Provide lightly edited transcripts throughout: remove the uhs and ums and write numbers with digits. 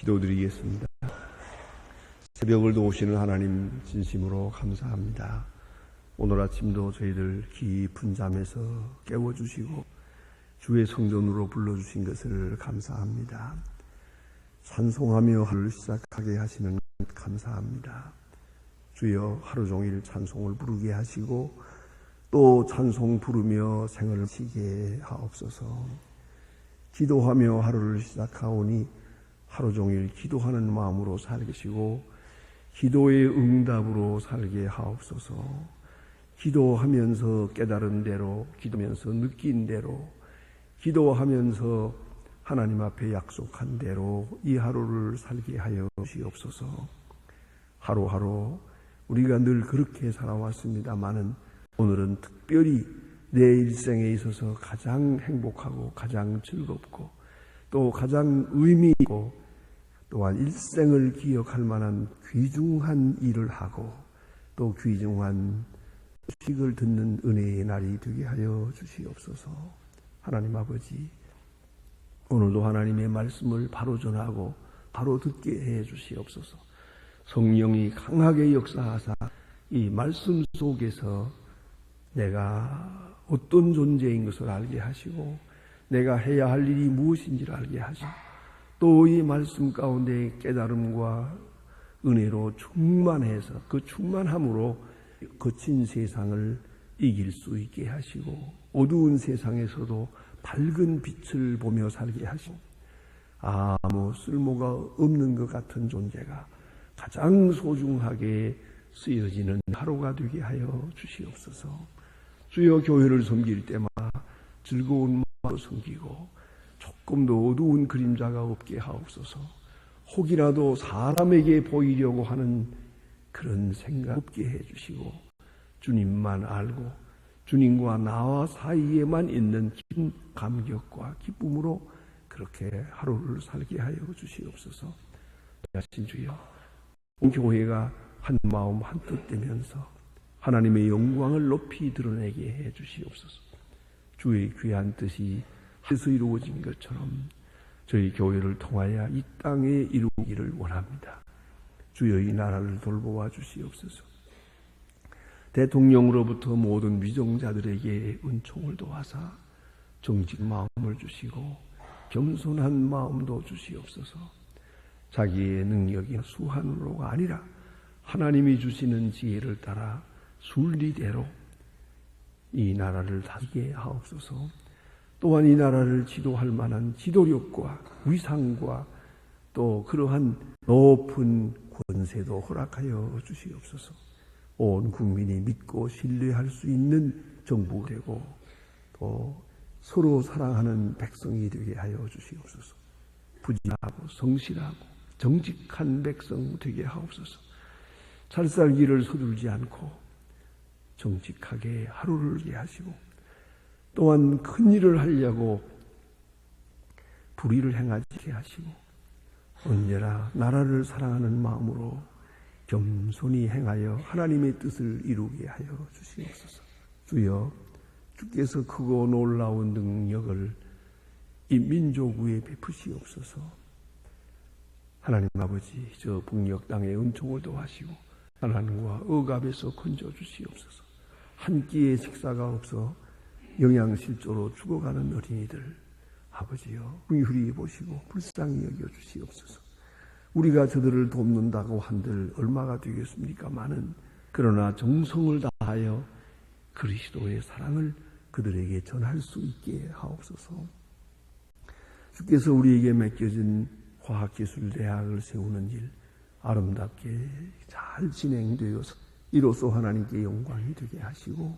기도드리겠습니다. 새벽을 도우시는 하나님 진심으로 감사합니다. 오늘 아침도 저희들 깊은 잠에서 깨워주시고 주의 성전으로 불러주신 것을 감사합니다. 찬송하며 하루를 시작하게 하시는 것 감사합니다. 주여 하루 종일 찬송을 부르게 하시고 또 찬송 부르며 생을 지게 하옵소서. 기도하며 하루를 시작하오니 하루 종일 기도하는 마음으로 살게 하시고 기도의 응답으로 살게 하옵소서. 기도하면서 깨달은 대로, 기도하면서 느낀 대로, 기도하면서 하나님 앞에 약속한 대로 이 하루를 살게 하여 주시옵소서. 하루하루 우리가 늘 그렇게 살아왔습니다마는 오늘은 특별히 내 일생에 있어서 가장 행복하고 가장 즐겁고 또 가장 의미 있고 또한 일생을 기억할 만한 귀중한 일을 하고 또 귀중한 소식을 듣는 은혜의 날이 되게 하여 주시옵소서. 하나님 아버지, 오늘도 하나님의 말씀을 바로 전하고 바로 듣게 해 주시옵소서. 성령이 강하게 역사하사 이 말씀 속에서 내가 어떤 존재인 것을 알게 하시고 내가 해야 할 일이 무엇인지를 알게 하시고 또 이 말씀 가운데 깨달음과 은혜로 충만해서 그 충만함으로 거친 세상을 이길 수 있게 하시고 어두운 세상에서도 밝은 빛을 보며 살게 하시고 아무 쓸모가 없는 것 같은 존재가 가장 소중하게 쓰여지는 하루가 되게 하여 주시옵소서. 주여 교회를 섬길 때마다 즐거운 마음으로 섬기고 조금도 어두운 그림자가 없게 하옵소서. 혹이라도 사람에게 보이려고 하는 그런 생각 없게 해주시고 주님만 알고 주님과 나와 사이에만 있는 긴 감격과 기쁨으로 그렇게 하루를 살게 하여 주시옵소서. 하신 주여, 온 교회가 한 마음 한 뜻 되면서 하나님의 영광을 높이 드러내게 해 주시옵소서. 주의 귀한 뜻이 하늘에서 이루어진 것처럼 저희 교회를 통하여 이 땅에 이루기를 원합니다. 주여 이 나라를 돌보아 주시옵소서. 대통령으로부터 모든 위정자들에게 은총을 도와사 정직 마음을 주시고 겸손한 마음도 주시옵소서. 자기의 능력이 수한으로가 아니라 하나님이 주시는 지혜를 따라 순리대로 이 나라를 다스리게 하옵소서. 또한 이 나라를 지도할 만한 지도력과 위상과 또 그러한 높은 권세도 허락하여 주시옵소서. 온 국민이 믿고 신뢰할 수 있는 정부가 되고 또 서로 사랑하는 백성이 되게 하여 주시옵소서. 부지하고 성실하고 정직한 백성 되게 하옵소서. 잘 살기를 서둘지 않고 정직하게 하루를 살게 하시고 또한 큰 일을 하려고 불의를 행하지 않게 하시고 언제나 나라를 사랑하는 마음으로 겸손히 행하여 하나님의 뜻을 이루게 하여 주시옵소서. 주여, 주께서 크고 놀라운 능력을 이 민족 위에 베푸시옵소서. 하나님 아버지, 저 북녘 땅에 은총을 도하시고 하나님과 억압에서 건져주시옵소서. 한 끼의 식사가 없어 영양실조로 죽어가는 어린이들 아버지여 긍휼히 보시고 불쌍히 여겨주시옵소서. 우리가 저들을 돕는다고 한들 얼마가 되겠습니까마는 그러나 정성을 다하여 그리스도의 사랑을 그들에게 전할 수 있게 하옵소서. 주께서 우리에게 맡겨진 과학기술대학을 세우는 일 아름답게 잘 진행되어서 이로써 하나님께 영광이 되게 하시고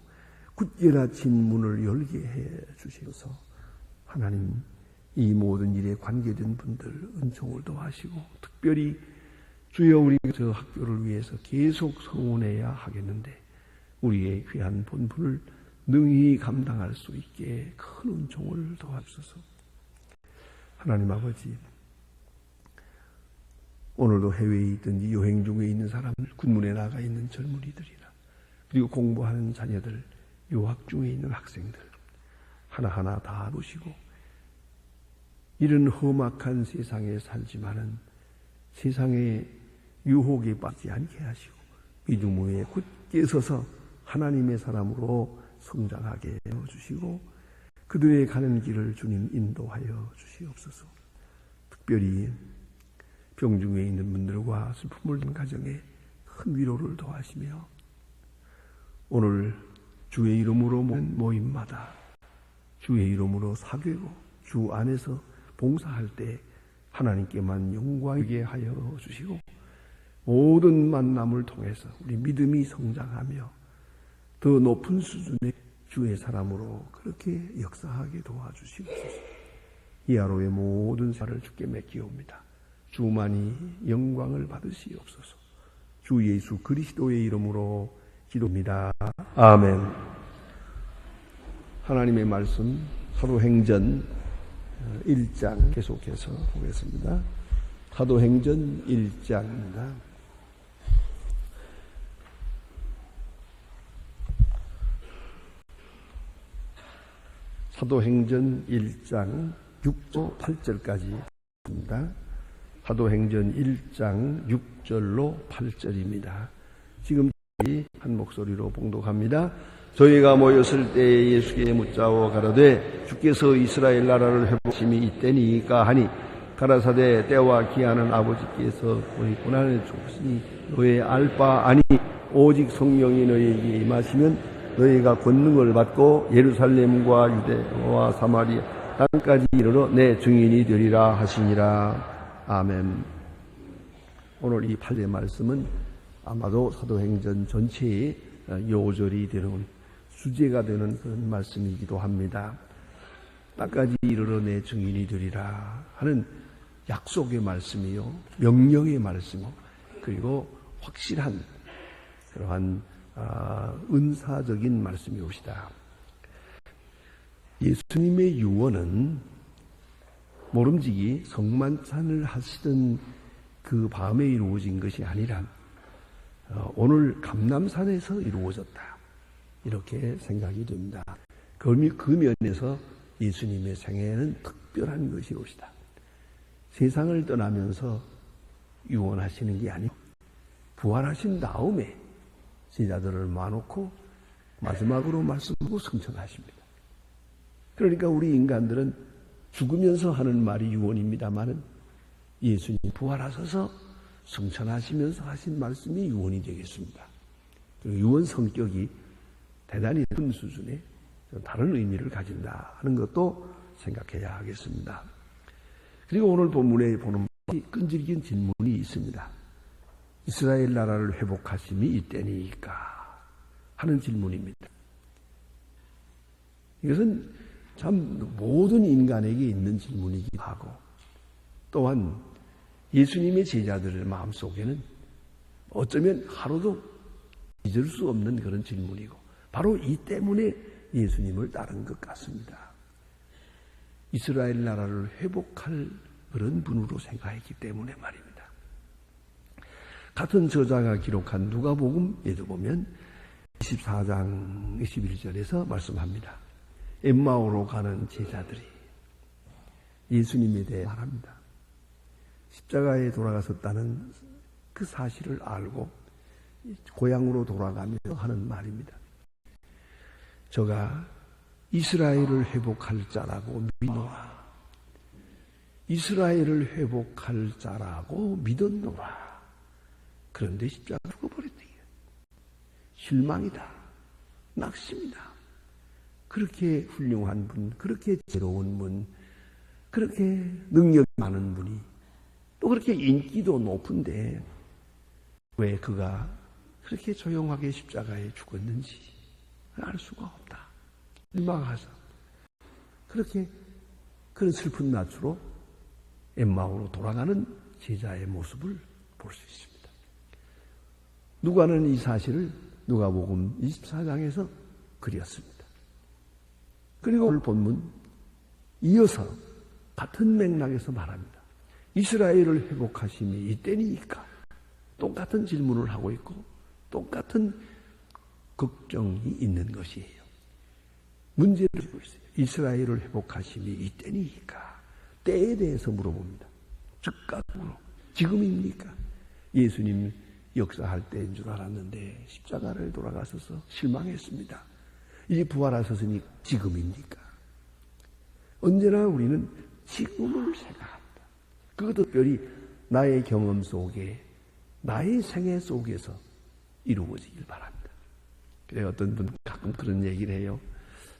굳게 닫힌 문을 열게 해 주시옵소서. 하나님, 이 모든 일에 관계된 분들 은총을 더하시고 특별히 주여 우리가 저 학교를 위해서 계속 성원해야 하겠는데 우리의 귀한 본분을 능히 감당할 수 있게 큰 은총을 더하소서. 하나님 아버지, 오늘도 해외에 있든지 여행 중에 있는 사람들, 군문에 나가 있는 젊은이들이나 그리고 공부하는 자녀들, 유학 중에 있는 학생들 하나하나 다 보시고 이런 험악한 세상에 살지만은 세상의 유혹에 빠지지 않게 하시고 믿음 위에 굳게 서서 하나님의 사람으로 성장하게 해주시고 그들의 가는 길을 주님 인도하여 주시옵소서. 특별히 병중에 있는 분들과 슬픔을 든 가정에 큰 위로를 더하시며 오늘 주의 이름으로 모인 모임마다 주의 이름으로 사귀고 주 안에서 봉사할 때 하나님께만 영광이게 하여 주시고 모든 만남을 통해서 우리 믿음이 성장하며 더 높은 수준의 주의 사람으로 그렇게 역사하게 도와주시옵소서. 이 하루의 모든 사를 주께 맡기옵니다. 주만이 영광을 받으시옵소서. 주 예수 그리스도의 이름으로 기도합니다. 아멘. 하나님의 말씀 사도행전 1장 계속해서 보겠습니다. 사도행전 1장입니다. 사도행전 1장 6절 8절까지 입니다. 사도행전 1장 6절로 8절입니다. 지금 한 목소리로 봉독합니다. 저희가 모였을 때에 예수께 묻자오 가라되 주께서 이스라엘 나라를 회복하심이 이때니까 하니 가라사대 때와 기한은 아버지께서 우리 고난을 주시니 너의 알 바 아니 오직 성령이 너희에게 임하시면 너희가 권능을 받고 예루살렘과 유대와 사마리아 땅까지 이르러 내 증인이 되리라 하시니라. 아멘. 오늘 이 8절의 말씀은 아마도 사도행전 전체의 요절이 되는 주제가 되는 그런 말씀이기도 합니다. 땅까지 이르러 내 증인이 되리라 하는 약속의 말씀이요, 명령의 말씀이요, 그리고 확실한 그러한 은사적인 말씀이옵시다. 예수님의 유언은 모름지기 성만찬을 하시던 그 밤에 이루어진 것이 아니라 오늘 감람산에서 이루어졌다, 이렇게 생각이 됩니다. 그 면에서 예수님의 생애는 특별한 것이옵시다. 세상을 떠나면서 유언하시는 게 아니고 부활하신 다음에 제자들을 모아놓고 마지막으로 말씀하고 승천하십니다. 그러니까 우리 인간들은 죽으면서 하는 말이 유언입니다마는 예수님 부활하셔서 승천하시면서 하신 말씀이 유언이 되겠습니다. 그리고 유언 성격이 대단히 큰 수준의 다른 의미를 가진다 하는 것도 생각해야 하겠습니다. 그리고 오늘 본문에 보는 끈질긴 질문이 있습니다. 이스라엘 나라를 회복하심이 이때니까 하는 질문입니다. 이것은 참 모든 인간에게 있는 질문이기도 하고 또한 예수님의 제자들의 마음속에는 어쩌면 하루도 잊을 수 없는 그런 질문이고 바로 이 때문에 예수님을 따른 것 같습니다. 이스라엘 나라를 회복할 그런 분으로 생각했기 때문에 말입니다. 같은 저자가 기록한 누가복음에도 보면 24장 21절에서 말씀합니다. 엠마오로 가는 제자들이 예수님에 대해 말합니다. 십자가에 돌아가셨다는 그 사실을 알고 고향으로 돌아가면서 하는 말입니다. 저가 이스라엘을 회복할 자라고 믿노라. 이스라엘을 회복할 자라고 믿었노라. 그런데 십자가 죽어버렸다. 실망이다. 낙심이다. 그렇게 훌륭한 분, 그렇게 지혜로운 분, 그렇게 능력이 많은 분이 또 그렇게 인기도 높은데 왜 그가 그렇게 조용하게 십자가에 죽었는지 알 수가 없다. 실망하서 그렇게 그런 슬픈 낯으로 엠마오로 돌아가는 제자의 모습을 볼 수 있습니다. 누가는 이 사실을 누가복음 24장에서 그렸습니다. 그리고 오늘 본문 이어서 같은 맥락에서 말합니다. 이스라엘을 회복하심이 이때니까 똑같은 질문을 하고 있고 똑같은 걱정이 있는 것이에요. 문제를 주고 있어요. 이스라엘을 회복하심이 이때니까 때에 대해서 물어봅니다. 즉각으로 지금입니까? 예수님 역사할 때인 줄 알았는데 십자가를 돌아가셔서 실망했습니다. 이제 부활하셨으니 지금입니까? 언제나 우리는 지금을 생각합니다. 그것도 특별히 나의 경험 속에, 나의 생애 속에서 이루어지길 바랍니다. 그래, 어떤 분 가끔 그런 얘기를 해요.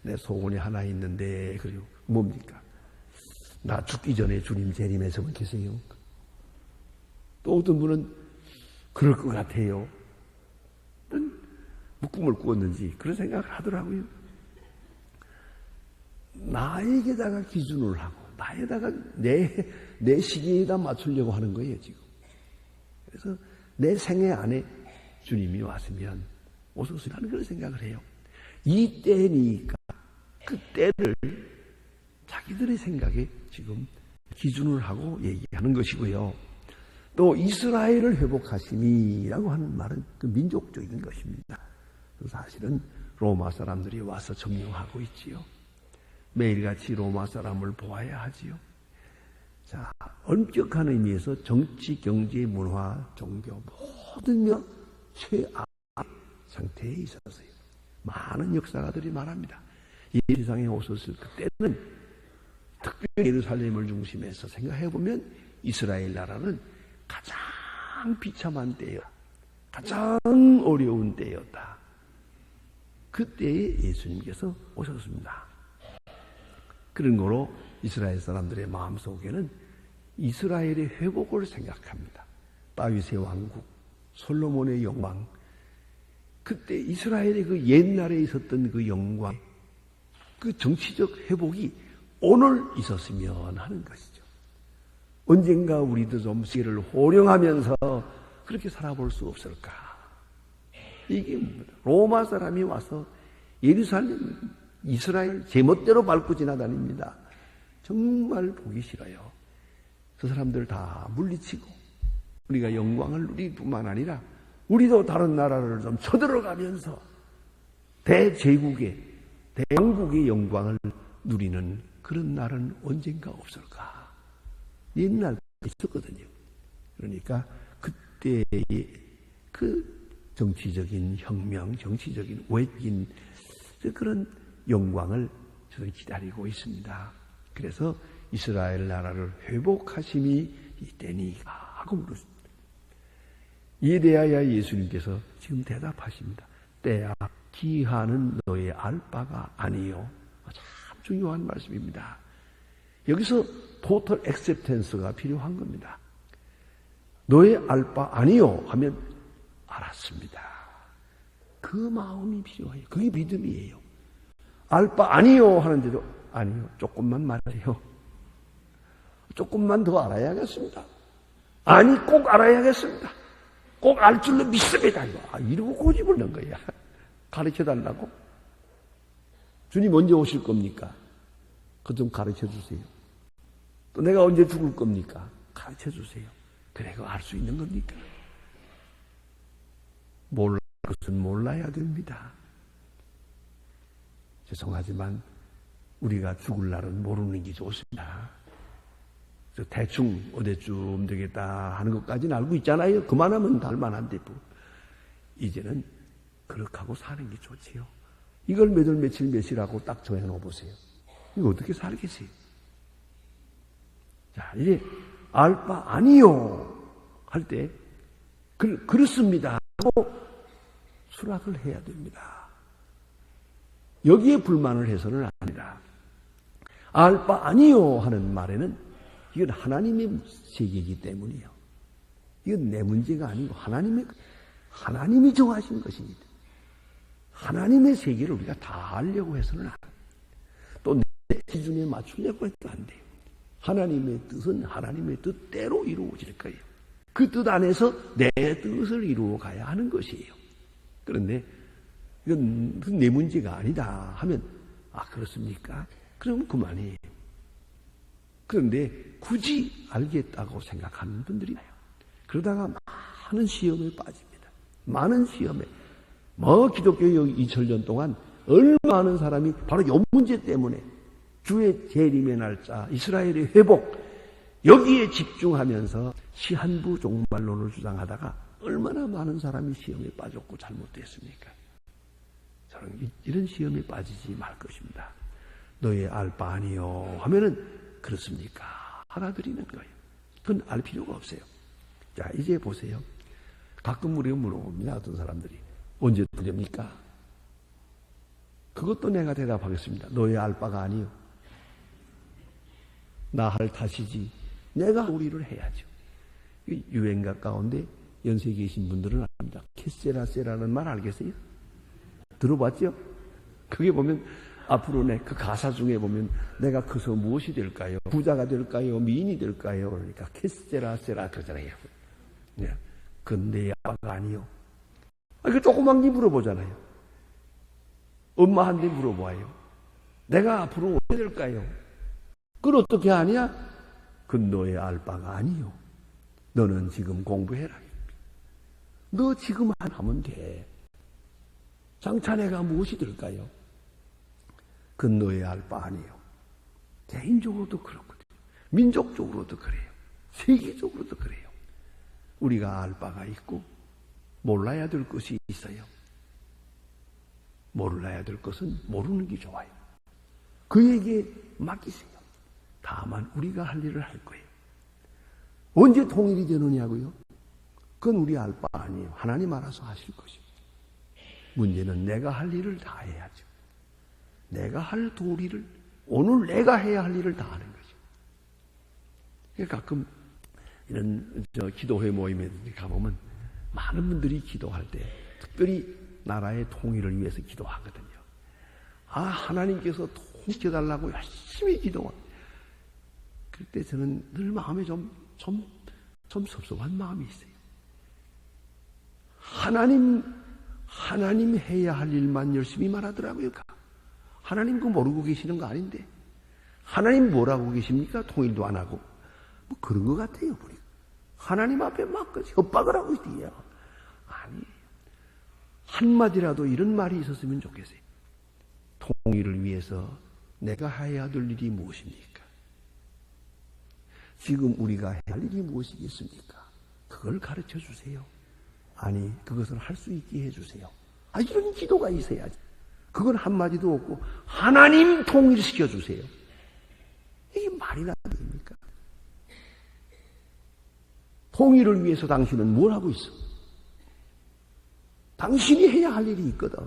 내 소원이 하나 있는데, 그리고 뭡니까? 나 죽기 전에 주님 재림했으면 계세요. 또 어떤 분은 그럴 것 같아요. 꿈을 꾸었는지 그런 생각을 하더라고요. 나에게다가 기준을 하고 나에다가 내 시기에다 맞추려고 하는 거예요, 지금. 그래서 내 생애 안에 주님이 왔으면 오셨으면 그런 생각을 해요. 이 때니까 그 때를 자기들의 생각에 지금 기준을 하고 얘기하는 것이고요. 또 이스라엘을 회복하심이라고 하는 말은 그 민족적인 것입니다. 사실은 로마 사람들이 와서 점령하고 있지요. 매일같이 로마 사람을 보아야 하지요. 자, 엄격한 의미에서 정치, 경제, 문화, 종교 모든 면 최악 상태에 있었어요. 많은 역사가들이 말합니다. 이 세상에 오셨을 그때는 특별히 예루살렘을 중심해서 생각해보면 이스라엘 나라는 가장 비참한 때였다. 가장 어려운 때였다. 그때에 예수님께서 오셨습니다. 그런 거로 이스라엘 사람들의 마음속에는 이스라엘의 회복을 생각합니다. 다윗의 왕국, 솔로몬의 영광, 그때 이스라엘의 그 옛날에 있었던 그 영광, 그 정치적 회복이 오늘 있었으면 하는 것이죠. 언젠가 우리도 좀 세계를 호령하면서 그렇게 살아볼 수 없을까? 이게 로마 사람이 와서 예루살렘, 이스라엘 제멋대로 밟고 지나다닙니다. 정말 보기 싫어요. 그 사람들 다 물리치고 우리가 영광을 누릴 뿐만 아니라 우리도 다른 나라를 좀 쳐들어가면서 대제국의, 대왕국의 영광을 누리는 그런 날은 언젠가 없을까? 옛날 있었거든요. 그러니까 그때의 그 정치적인 혁명, 정치적인 외적인 그런 영광을 저는 기다리고 있습니다. 그래서 이스라엘 나라를 회복하심이 이때니까 하고 물었습니다. 이에 대하여 예수님께서 지금 대답하십니다. 때야 기한은 너의 알 바가 아니요. 참 중요한 말씀입니다. 여기서 토탈 액셉텐스가 필요한 겁니다. 너의 알 바 아니요 하면 알았습니다. 그 마음이 필요해요. 그게 믿음이에요. 알 바 아니요 하는데도 아니요. 조금만 말하세요. 조금만 더 알아야겠습니다. 아니 꼭 알아야겠습니다. 꼭 알 줄로 믿습니다. 이러고 고집을 넣은 거야. 가르쳐달라고? 주님 언제 오실 겁니까? 그거 좀 가르쳐주세요. 또 내가 언제 죽을 겁니까? 가르쳐주세요. 그래, 그거 알 수 있는 겁니까? 몰랄 것은 몰라야 됩니다. 죄송하지만 우리가 죽을 날은 모르는 게 좋습니다. 대충 어디쯤 되겠다 하는 것까지는 알고 있잖아요. 그만하면 달만한데 이제는 그렇게 하고 사는 게 좋지요. 이걸 몇 월 며칠 몇이라고 딱 정해놓아 보세요. 이거 어떻게 살겠어요? 자, 이제 알 바 아니요 할 때 그렇습니다 하고 수락을 해야 됩니다. 여기에 불만을 해서는 아니라 알 바 아니요 하는 말에는 이건 하나님의 세계이기 때문이요. 이건 내 문제가 아니고 하나님이 정하신 것입니다. 하나님의 세계를 우리가 다 알려고 해서는 안 돼요. 또 내 기준에 맞추려고 해도 안 돼요. 하나님의 뜻은 하나님의 뜻대로 이루어질 거예요. 그 뜻 안에서 내 뜻을 이루어 가야 하는 것이에요. 그런데 이건 내 문제가 아니다 하면 그렇습니까? 그럼 그만이에요. 그런데 굳이 알겠다고 생각하는 분들이 있어요. 그러다가 많은 시험에 빠집니다. 많은 시험에. 기독교 2000년 동안 얼마나 많은 사람이 바로 이 문제 때문에 주의 재림의 날짜, 이스라엘의 회복, 여기에 집중하면서 시한부 종말론을 주장하다가 얼마나 많은 사람이 시험에 빠졌고 잘못됐습니까? 저는 이런 시험에 빠지지 말 것입니다. 너의 알 바 아니요 하면은 그렇습니까? 알아들이는 거예요. 그건 알 필요가 없어요. 자, 이제 보세요. 가끔 우리가 물어봅니다. 어떤 사람들이. 언제 되렵니까? 그것도 내가 대답하겠습니다. 너의 알 바가 아니요. 나 할 탓이지. 내가 도리를 해야죠. 유행가 가운데 연세 계신 분들은 압니다. 캐세라세라는 말 알겠어요? 들어봤죠? 그게 보면 앞으로 그 가사 중에 보면 내가 커서 무엇이 될까요? 부자가 될까요? 미인이 될까요? 그러니까 캐세라세라 그러잖아요. 그건 내 아빠가 아니요. 그 조그만 게 물어보잖아요. 엄마한테 물어봐요. 내가 앞으로 어떻게 될까요? 그걸 어떻게 아냐? 그건 너의 알 바가 아니요. 너는 지금 공부해라. 너 지금 하면 돼. 장차 내가 무엇이 될까요? 그건 너의 알 바 아니요. 개인적으로도 그렇거든요. 민족적으로도 그래요. 세계적으로도 그래요. 우리가 알 바가 있고 몰라야 될 것이 있어요. 몰라야 될 것은 모르는 게 좋아요. 그에게 맡기세요. 다만 우리가 할 일을 할 거예요. 언제 통일이 되느냐고요? 그건 우리 알 바 아니에요. 하나님 알아서 하실 것입니다. 문제는 내가 할 일을 다 해야죠. 내가 할 도리를, 오늘 내가 해야 할 일을 다 하는 거죠. 그러니까 가끔 이런 기도회 모임에 가보면 많은 분들이 기도할 때 특별히 나라의 통일을 위해서 기도하거든요. 하나님께서 통치해달라고 열심히 기도합니다. 그럴 때 저는 늘 마음에 좀 섭섭한 마음이 있어요. 하나님 해야 할 일만 열심히 말하더라고요. 하나님 그거 모르고 계시는 거 아닌데. 하나님 뭐라고 계십니까? 통일도 안 하고. 뭐 그런 것 같아요, 우리가. 하나님 앞에 막 협박을 하고 있어요. 아니, 한마디라도 이런 말이 있었으면 좋겠어요. 통일을 위해서 내가 해야 될 일이 무엇입니까? 지금 우리가 해야 할 일이 무엇이겠습니까? 그걸 가르쳐 주세요. 아니, 그것을 할 수 있게 해 주세요. 이런 기도가 있어야지. 그건 한마디도 없고 하나님 통일시켜 주세요. 이게 말이나 됩니까? 통일을 위해서 당신은 뭘 하고 있어? 당신이 해야 할 일이 있거든.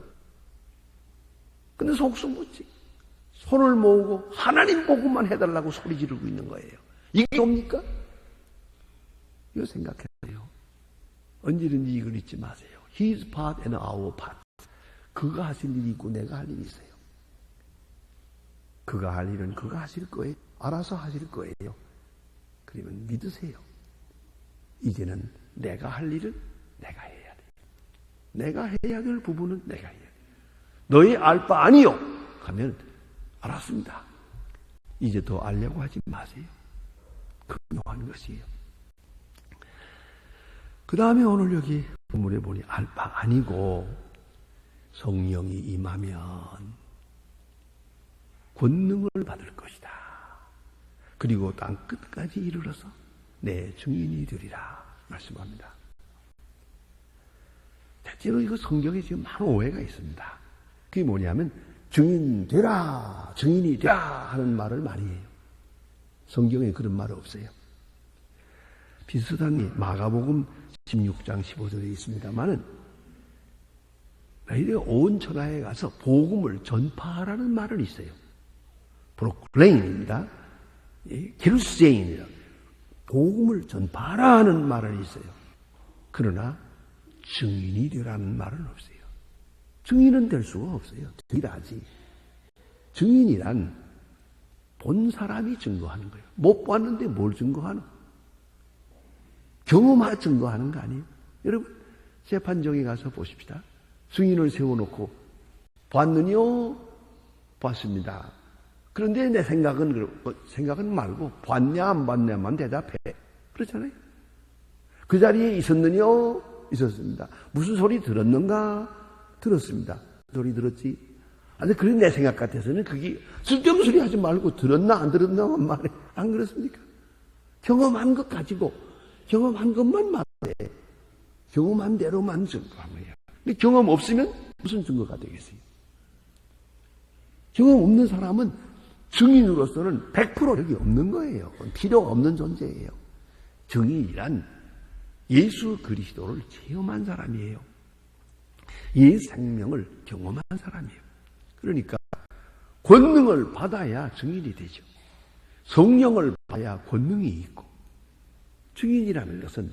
근데 속수 묻지. 손을 모으고 하나님 보고만 해달라고 소리 지르고 있는 거예요. 이게 뭡니까? 이거 생각해요. 언제든지 이걸 잊지 마세요. His part and our part. 그가 하실 일이 있고 내가 할 일이 있어요. 그가 할 일은 그가 하실 거예요. 알아서 하실 거예요. 그러면 믿으세요. 이제는 내가 할 일은 내가 해야 돼. 내가 해야 될 부분은 내가 해야 돼. 너의 알 바 아니요 하면 알았습니다. 이제 더 알려고 하지 마세요. 그묘한 것이에요. 그 다음에 오늘 여기 본문에 보니 알 바 아니고 성령이 임하면 권능을 받을 것이다. 그리고 땅 끝까지 이르러서 내 증인이 되리라 말씀합니다. 대체로 이거 성경에 지금 많은 오해가 있습니다. 그게 뭐냐면 증인 되라, 증인이 되라 하는 말을 많이 해요. 성경에 그런 말 없어요. 비슷한 마가복음 16장 15절에 있습니다만은 너희들이 온 천하에 가서 복음을 전파하라는 말은 있어요. 프로클레임입니다. 기루세인이라 복음을 전파하라는 말은 있어요. 그러나 증인이 되라는 말은 없어요. 증인은 될 수가 없어요. 되라지. 증인이란 본 사람이 증거하는 거예요. 못 봤는데 뭘 증거하노? 경험하 증거하는 거 아니에요? 여러분 재판정에 가서 보십시다. 증인을 세워놓고 봤느뇨? 봤습니다. 그런데 내 생각은 말고 봤냐 안 봤냐만 대답해. 그렇잖아요. 그 자리에 있었느뇨? 있었습니다. 무슨 소리 들었는가? 들었습니다. 소리 들었지? 아니 그래 내 생각 같아서는 그게 쓸데없는 소리 하지 말고 들었나 안 들었나만 말해. 안 그렇습니까? 경험한 것 가지고 경험한 것만 말해. 경험한 대로만 증거하는 거예요. 근데 경험 없으면 무슨 증거가 되겠어요? 경험 없는 사람은 증인으로서는 100% 여기 없는 거예요. 필요가 없는 존재예요. 증인이란 예수 그리스도를 체험한 사람이에요. 예수 생명을 경험한 사람이에요. 그러니까 권능을 받아야 증인이 되죠. 성령을 받아야 권능이 있고, 증인이라는 것은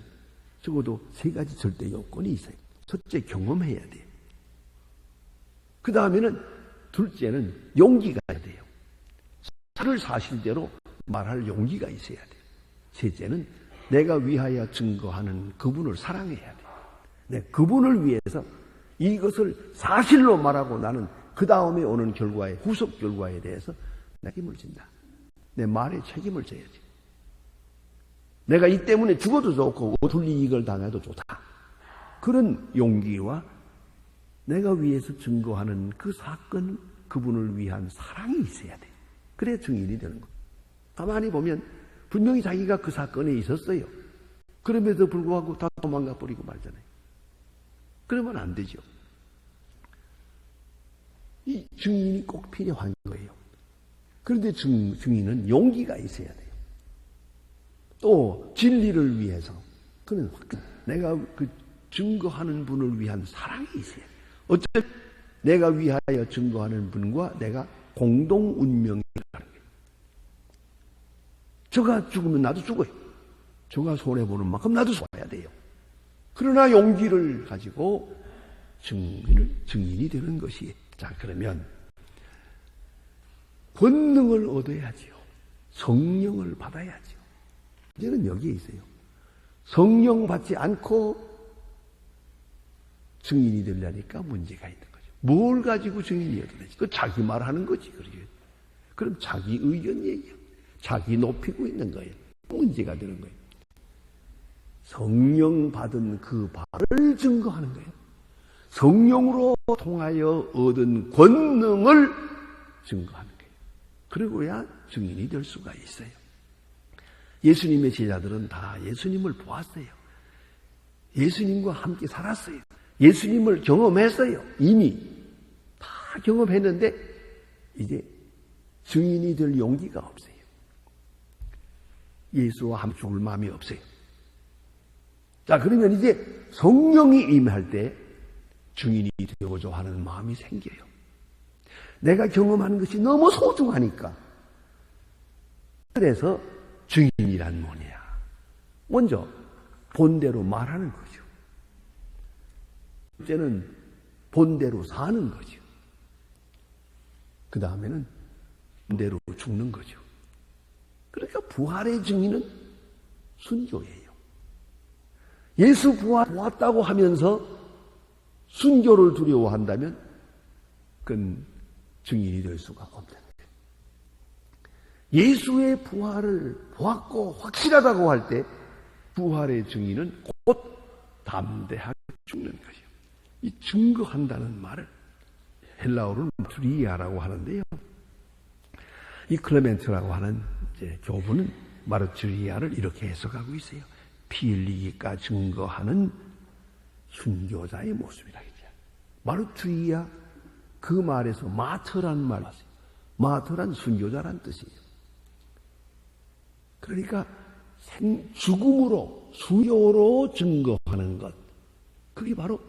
적어도 3가지 절대 요건이 있어요. 첫째, 경험해야 돼요. 그 다음에는 둘째는 용기가 있어야 돼요. 사실을 사실대로 말할 용기가 있어야 돼요. 셋째는 내가 위하여 증거하는 그분을 사랑해야 돼요. 네, 그분을 위해서 이것을 사실로 말하고 나는 그 다음에 오는 결과에, 후속 결과에 대해서 책임을 진다. 내 말에 책임을 져야지. 내가 이 때문에 죽어도 좋고 불이익을 당해도 좋다. 그런 용기와 내가 위해서 증거하는 그 사건, 그분을 위한 사랑이 있어야 돼. 그래야 증인이 되는 거예요. 가만히 보면 분명히 자기가 그 사건에 있었어요. 그럼에도 불구하고 다 도망가 버리고 말잖아요. 그러면 안 되죠. 이 증인이 꼭 필요한 거예요. 그런데 증인은 용기가 있어야 돼요. 또 진리를 위해서, 그는 내가 그 증거하는 분을 위한 사랑이 있어야 돼요. 어쨌든 내가 위하여 증거하는 분과 내가 공동 운명이라는 거예요. 저가 죽으면 나도 죽어요. 저가 손해보는 만큼 나도 손해야 돼요. 그러나 용기를 가지고 증인이 되는 것이에요. 자, 그러면 권능을 얻어야지요. 성령을 받아야지요. 이제는 여기에 있어요. 성령 받지 않고 증인이 되려니까 문제가 있는 거죠. 뭘 가지고 증인이 되지? 그 자기 말하는 거지. 그럼 자기 의견 얘기야. 자기 높이고 있는 거예요. 문제가 되는 거예요. 성령 받은 그 바를 증거하는 거예요. 성령으로 통하여 얻은 권능을 증거하는 거예요. 그리고야 증인이 될 수가 있어요. 예수님의 제자들은 다 예수님을 보았어요. 예수님과 함께 살았어요. 예수님을 경험했어요. 이미 다 경험했는데 이제 증인이 될 용기가 없어요. 예수와 함께 죽을 마음이 없어요. 자, 그러면 이제 성령이 임할 때 증인이 되고자 하는 마음이 생겨요. 내가 경험하는 것이 너무 소중하니까. 그래서 증인이란 뭐냐? 먼저 본대로 말하는 거죠. 둘째는 본대로 사는 거죠. 그 다음에는 본대로 죽는 거죠. 그러니까 부활의 증인은 순교예요. 예수 부활 보았다고 하면서 순교를 두려워한다면 그건 증인이 될 수가 없는 거예요. 예수의 부활을 보았고 확실하다고 할 때 부활의 증인은 곧 담대하게 죽는 거죠. 이 증거한다는 말을 헬라어로는 마르투리아라고 하는데요. 이 클레멘트라고 하는 이제 교부는 마르투리아를 이렇게 해석하고 있어요. 피 흘리기가 증거하는 순교자의 모습이라겠죠. 마르투리아 그 말에서 마터란 말이 있어요. 마터란 순교자란 뜻이에요. 그러니까 죽음으로 수요로 증거하는 것, 그게 바로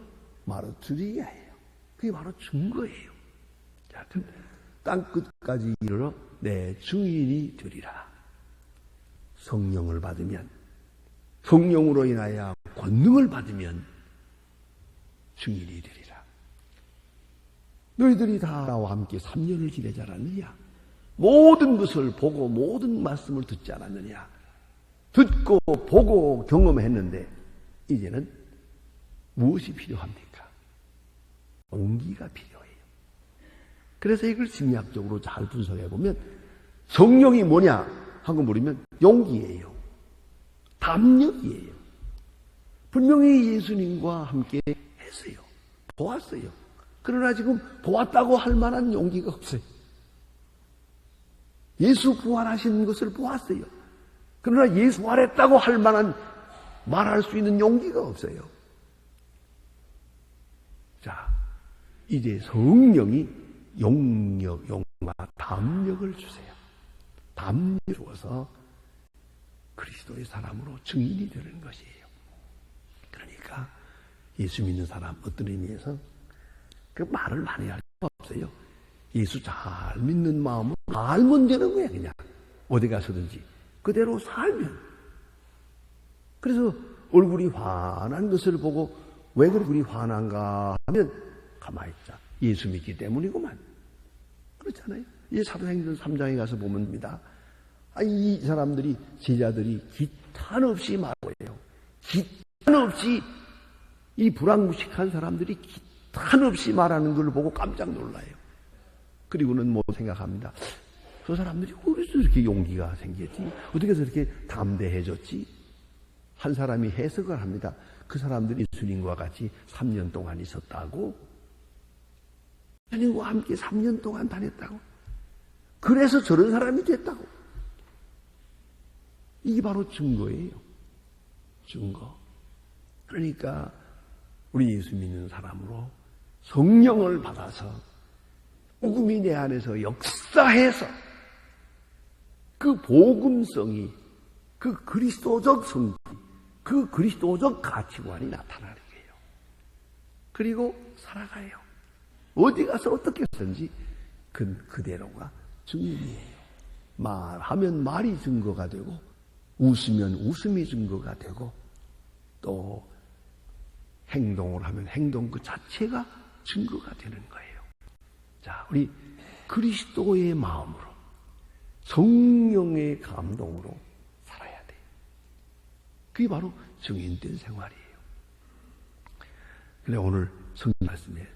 마르투리아예요. 그게 바로 증거예요. 자, 땅끝까지 이르러 내 증인이 되리라. 성령을 받으면, 성령으로 인하여 권능을 받으면 증인이 되리라. 너희들이 다 나와 함께 3년을 지내지 않았느냐? 모든 것을 보고 모든 말씀을 듣지 않았느냐? 듣고 보고 경험했는데 이제는 무엇이 필요합니까? 용기가 필요해요. 그래서 이걸 심리학적으로 잘 분석해 보면 성령이 뭐냐 하고 물으면 용기예요. 담력이에요. 분명히 예수님과 함께 했어요. 보았어요. 그러나 지금 보았다고 할 만한 용기가 없어요. 예수 부활하신 것을 보았어요. 그러나 예수 부활했다고 할 만한 말할 수 있는 용기가 없어요. 자, 이제 성령이 용과 담력을 주세요. 담력을 주어서 그리스도의 사람으로 증인이 되는 것이에요. 그러니까 예수 믿는 사람 어떤 의미에서 그 말을 많이 할 필요가 없어요. 예수 잘 믿는 마음으로 알면 되는 거야. 그냥 어디 가서든지 그대로 살면. 그래서 얼굴이 환한 것을 보고 왜 얼굴이 환한가 하면 가만히 있자. 예수 믿기 때문이구만. 그렇잖아요. 이 사도행전 3장에 가서 보면 됩니다. 이 사람들이, 제자들이 기탄 없이 말하고 해요. 기탄 없이, 이 불황무식한 사람들이 기탄 없이 말하는 걸 보고 깜짝 놀라요. 그리고는 뭐 생각합니다. 저 사람들이 어디서 이렇게 용기가 생겼지? 어떻게 해서 이렇게 담대해졌지? 한 사람이 해석을 합니다. 그 사람들이 예수님과 같이 3년 동안 있었다고? 예수님과 함께 3년 동안 다녔다고? 그래서 저런 사람이 됐다고? 이게 바로 증거예요. 증거. 그러니까 우리 예수 믿는 사람으로 성령을 받아서 복음이 내 안에서 역사해서 그 복음성이, 그 그리스도적 성품, 그 그리스도적 가치관이 나타나는 거예요. 그리고 살아가요. 어디 가서 어떻게 하든지 그대로가 증인이에요. 말하면 말이 증거가 되고, 웃으면 웃음이 증거가 되고, 또 행동을 하면 행동 그 자체가 증거가 되는 거예요. 자, 우리 그리스도의 마음으로, 성령의 감동으로 살아야 돼요. 그게 바로 증인된 생활이에요. 그래, 오늘 성경 말씀에,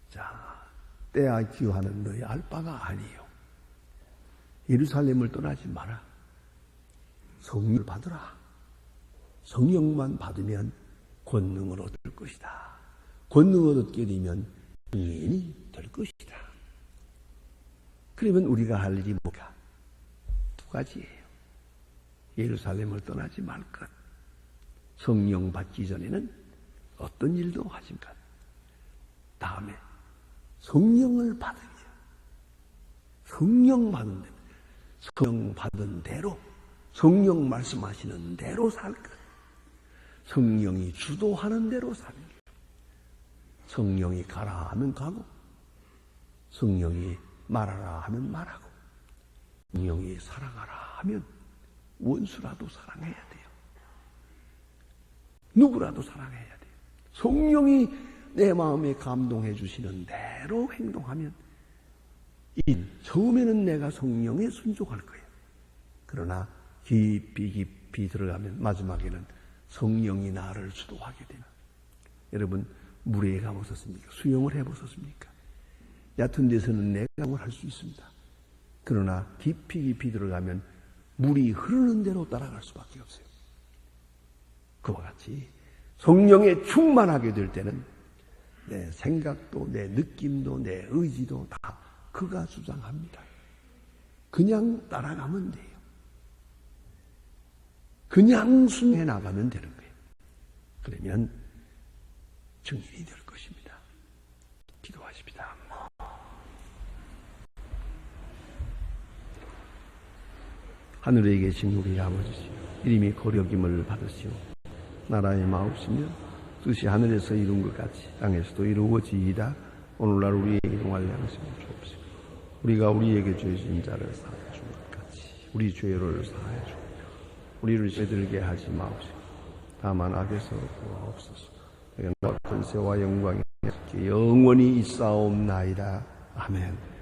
자, 때야 기하는 너희 알 바가 아니요. 예루살렘을 떠나지 마라. 성령을 받으라. 성령만 받으면 권능을 얻을 것이다. 권능을 얻게 되면 증인이 될 것이다. 그러면 우리가 할 일이 뭐가? 두 가지예요. 예루살렘을 떠나지 말 것. 성령 받기 전에는 어떤 일도 하지 것. 다음에 성령을 받으며 성령 받은 대로, 성령 받은 대로, 성령 말씀하시는 대로 살 것. 성령이 주도하는 대로 사는 것. 성령이 가라 하면 가고, 성령이 말하라 하면 말하고, 성령이 사랑하라 하면 원수라도 사랑해야 돼요. 누구라도 사랑해야 돼요. 성령이 내 마음에 감동해 주시는 대로 행동하면, 처음에는 내가 성령에 순종할 거예요. 그러나 깊이 들어가면 마지막에는 성령이 나를 주도하게 되는. 여러분, 물에 가보셨습니까? 수영을 해보셨습니까? 얕은 데서는 내가 할 수 있습니다. 그러나 깊이 들어가면 물이 흐르는 대로 따라갈 수밖에 없어요. 그와 같이 성령에 충만하게 될 때는 내 생각도, 내 느낌도, 내 의지도 다 그가 주장합니다. 그냥 따라가면 돼요. 그냥 순해 나가면 되는 거예요. 그러면 증인이 될 것입니다. 기도하십니다. 하늘에 계신 우리 아버지시여, 이름이 거룩임을 받으시오. 나라의 마옵시며 뜻이 하늘에서 이룬 것 같이 땅에서도 이루어지이다. 오늘날 우리에게 일용할 양식을 주옵시고, 우리가 우리에게 죄 지은 자를 사하여 준 것 같이 우리 죄를 사하여 주옵시고, 우리를 죄들게 하지 마옵시고 다만 악에서 구하옵소서. 너와 권세와 영광이 영원히 있사옵나이다. 아멘.